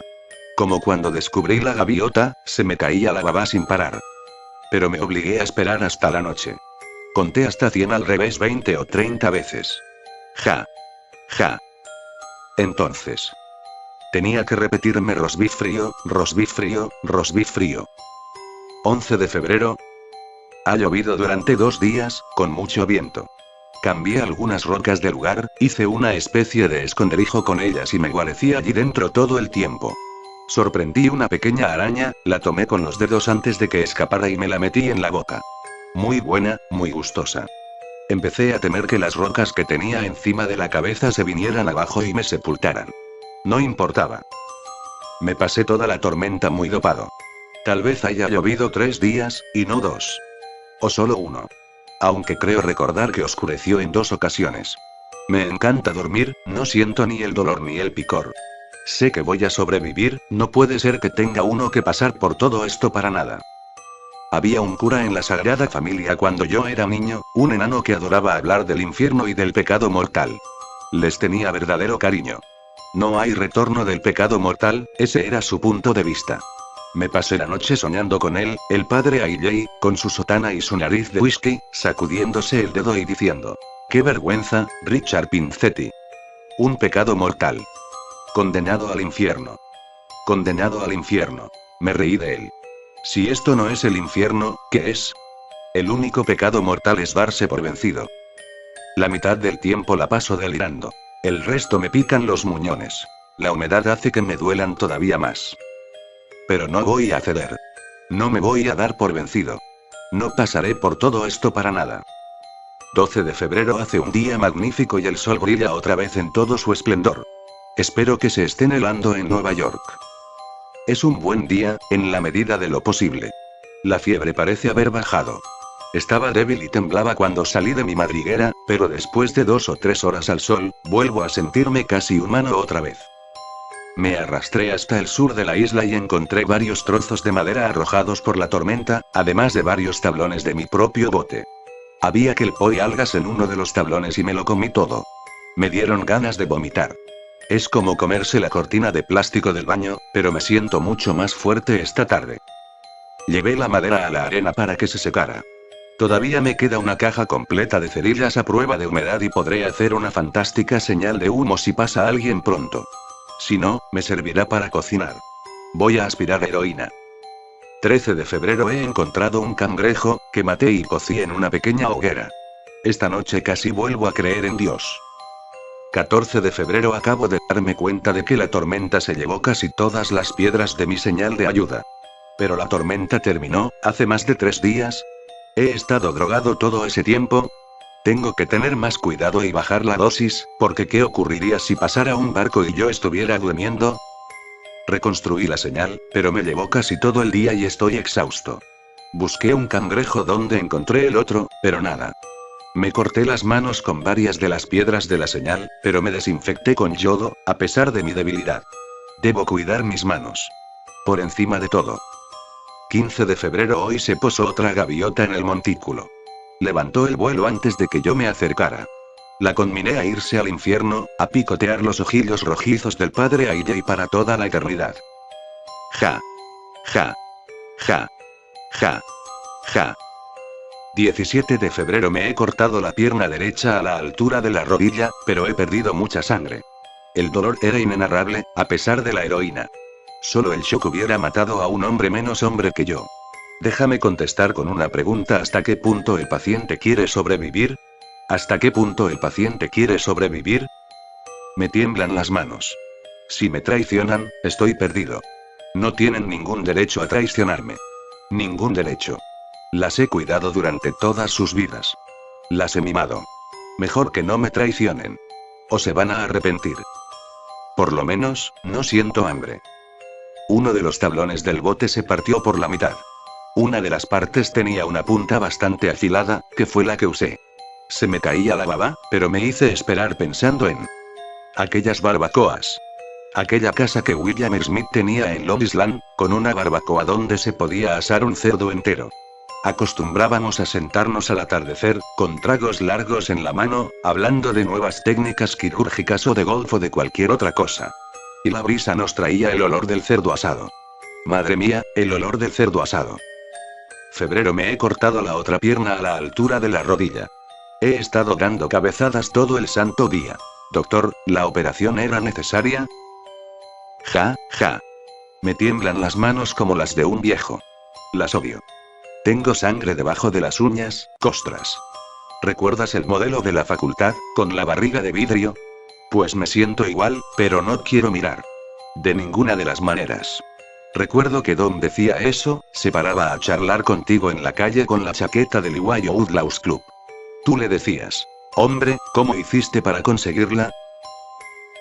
Speaker 1: Como cuando descubrí la gaviota, se me caía la baba sin parar. Pero me obligué a esperar hasta la noche. Conté hasta 100 al revés 20 o 30 veces. Ja. Ja. Entonces. Tenía que repetirme rosbif frío, rosbif frío, rosbif frío. 11 de febrero. Ha llovido durante 2 días, con mucho viento. Cambié algunas rocas de lugar, hice una especie de esconderijo con ellas y me guarecí allí dentro todo el tiempo. Sorprendí una pequeña araña, la tomé con los dedos antes de que escapara y me la metí en la boca. Muy buena, muy gustosa. Empecé a temer que las rocas que tenía encima de la cabeza se vinieran abajo y me sepultaran. No importaba. Me pasé toda la tormenta muy dopado. Tal vez haya llovido 3 días, y no 2. O solo 1. aunque creo recordar que oscureció en 2 ocasiones. Me encanta dormir, no siento ni el dolor ni el picor. Sé que voy a sobrevivir, no puede ser que tenga uno que pasar por todo esto para nada. Había un cura en la Sagrada Familia cuando yo era niño, un enano que adoraba hablar del infierno y del pecado mortal. Les tenía verdadero cariño. No hay retorno del pecado mortal, ese era su punto de vista. Me pasé la noche soñando con él, el padre Ailey, con su sotana y su nariz de whisky, sacudiéndose el dedo y diciendo: ¡qué vergüenza, Richard Pincetti! Un pecado mortal. Condenado al infierno. Condenado al infierno. Me reí de él. Si esto no es el infierno, ¿qué es? El único pecado mortal es darse por vencido. La mitad del tiempo la paso delirando. El resto me pican los muñones. La humedad hace que me duelan todavía más. Pero no voy a ceder. No me voy a dar por vencido. No pasaré por todo esto para nada. 12 de febrero hace un día magnífico y el sol brilla otra vez en todo su esplendor. Espero que se esté helando en Nueva York. Es un buen día, en la medida de lo posible. La fiebre parece haber bajado. Estaba débil y temblaba cuando salí de mi madriguera, pero después de 2 o 3 horas al sol, vuelvo a sentirme casi humano otra vez. Me arrastré hasta el sur de la isla y encontré varios trozos de madera arrojados por la tormenta, además de varios tablones de mi propio bote. Había kelpo y algas en uno de los tablones y me lo comí todo. Me dieron ganas de vomitar. Es como comerse la cortina de plástico del baño, pero me siento mucho más fuerte esta tarde. Llevé la madera a la arena para que se secara. Todavía me queda una caja completa de cerillas a prueba de humedad y podré hacer una fantástica señal de humo si pasa alguien pronto. Si no, me servirá para cocinar. Voy a aspirar heroína. 13 de febrero he encontrado un cangrejo, que maté y cocí en una pequeña hoguera. Esta noche casi vuelvo a creer en Dios. 14 de febrero acabo de darme cuenta de que la tormenta se llevó casi todas las piedras de mi señal de ayuda. Pero la tormenta terminó, hace más de 3 días. ¿He estado drogado todo ese tiempo? Tengo que tener más cuidado y bajar la dosis, porque ¿qué ocurriría si pasara un barco y yo estuviera durmiendo? Reconstruí la señal, pero me llevó casi todo el día y estoy exhausto. Busqué un cangrejo donde encontré el otro, pero nada. Me corté las manos con varias de las piedras de la señal, pero me desinfecté con yodo, a pesar de mi debilidad. Debo cuidar mis manos. Por encima de todo. 15 de febrero hoy se posó otra gaviota en el montículo. Levantó el vuelo antes de que yo me acercara. La conminé a irse al infierno, a picotear los ojillos rojizos del padre Ailey para toda la eternidad. Ja. Ja. Ja. Ja. Ja. 17 de febrero me he cortado la pierna derecha a la altura de la rodilla, pero he perdido mucha sangre. El dolor era inenarrable, a pesar de la heroína. Solo el shock hubiera matado a un hombre menos hombre que yo. Déjame contestar con una pregunta: ¿hasta qué punto el paciente quiere sobrevivir? ¿Hasta qué punto el paciente quiere sobrevivir? Me tiemblan las manos. Si me traicionan, estoy perdido. No tienen ningún derecho a traicionarme. Ningún derecho. Las he cuidado durante todas sus vidas. Las he mimado. Mejor que no me traicionen. O se van a arrepentir. Por lo menos, no siento hambre. Uno de los tablones del bote se partió por la mitad. Una de las partes tenía una punta bastante afilada, que fue la que usé. Se me caía la baba, pero me hice esperar pensando en aquellas barbacoas. Aquella casa que William Smith tenía en Long Island, con una barbacoa donde se podía asar un cerdo entero. Acostumbrábamos a sentarnos al atardecer, con tragos largos en la mano, hablando de nuevas técnicas quirúrgicas o de golf o de cualquier otra cosa. Y la brisa nos traía el olor del cerdo asado. Madre mía, el olor del cerdo asado. Febrero me he cortado la otra pierna a la altura de la rodilla. He estado dando cabezadas todo el santo día. Doctor, ¿la operación era necesaria? Ja, ja. Me tiemblan las manos como las de un viejo. Las odio. Tengo sangre debajo de las uñas, costras. ¿Recuerdas el modelo de la facultad, con la barriga de vidrio? Pues me siento igual, pero no quiero mirar. De ninguna de las maneras. Recuerdo que Dom decía eso, se paraba a charlar contigo en la calle con la chaqueta del Iwayo Outlaws Club. Tú le decías: hombre, ¿cómo hiciste para conseguirla?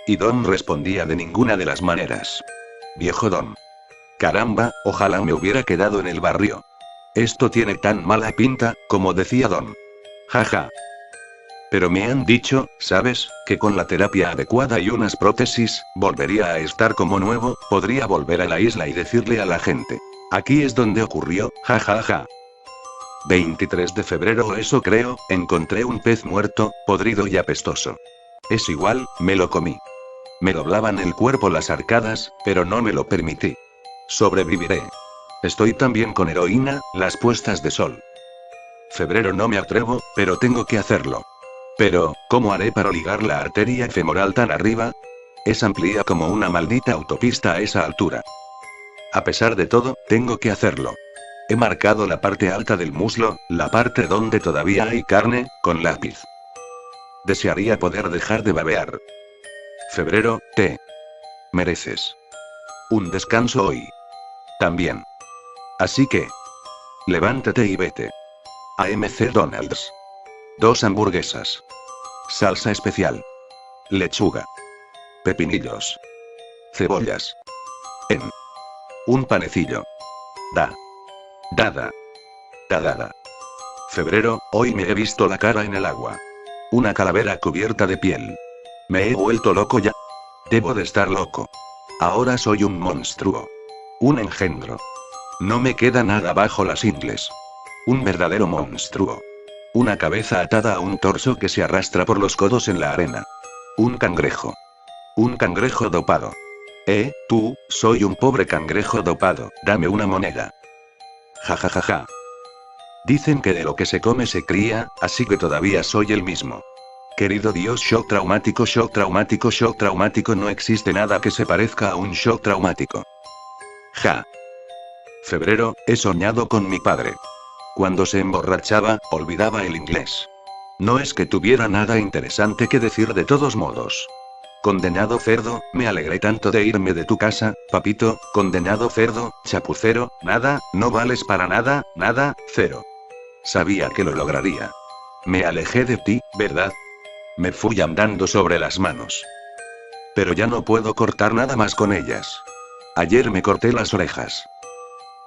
Speaker 1: Y Dom respondía: de ninguna de las maneras. Viejo Dom. Caramba, ojalá me hubiera quedado en el barrio. Esto tiene tan mala pinta, como decía Dom. Jaja. Pero me han dicho, ¿sabes? Que con la terapia adecuada y unas prótesis, volvería a estar como nuevo, podría volver a la isla y decirle a la gente. Aquí es donde ocurrió, jajaja. 23 de febrero o eso creo, encontré un pez muerto, podrido y apestoso. Es igual, me lo comí. Me doblaban el cuerpo las arcadas, pero no me lo permití. Sobreviviré. Estoy también con heroína, las puestas de sol. Febrero no me atrevo, pero tengo que hacerlo. Pero, ¿cómo haré para ligar la arteria femoral tan arriba? Es amplia como una maldita autopista a esa altura. A pesar de todo, tengo que hacerlo. He marcado la parte alta del muslo, la parte donde todavía hay carne, con lápiz. Desearía poder dejar de babear. Febrero, te mereces un descanso hoy. También. Así que, levántate y vete. AMC Donald's. 2 hamburguesas. Salsa especial. Lechuga. Pepinillos. Cebollas. En. Un panecillo. Dada. Dada. Febrero, hoy me he visto la cara en el agua. Una calavera cubierta de piel. Me he vuelto loco ya. Debo de estar loco. Ahora soy un monstruo. Un engendro. No me queda nada bajo las ingles. Un verdadero monstruo. Una cabeza atada a un torso que se arrastra por los codos en la arena. Un cangrejo. Un cangrejo dopado. Tú, soy un pobre cangrejo dopado, dame una moneda. Jajajaja. Dicen que de lo que se come se cría, así que todavía soy el mismo. Querido Dios, shock traumático, shock traumático, shock traumático, no existe nada que se parezca a un shock traumático. Ja. Febrero, he soñado con mi padre. Cuando se emborrachaba, olvidaba el inglés. No es que tuviera nada interesante que decir de todos modos. Condenado cerdo, me alegré tanto de irme de tu casa, papito, condenado cerdo, chapucero, nada, no vales para nada, nada, cero. Sabía que lo lograría. Me alejé de ti, ¿verdad? Me fui andando sobre las manos. Pero ya no puedo cortar nada más con ellas. Ayer me corté las orejas.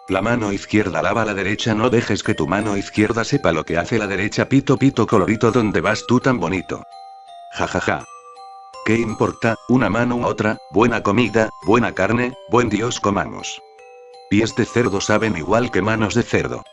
Speaker 1: La mano izquierda lava la derecha, no dejes que tu mano izquierda sepa lo que hace la derecha, pito pito colorito, ¿dónde vas tú tan bonito? Jajaja. ¿Qué importa, una mano u otra, buena comida, buena carne, buen Dios comamos? Pies de cerdo saben igual que manos de cerdo.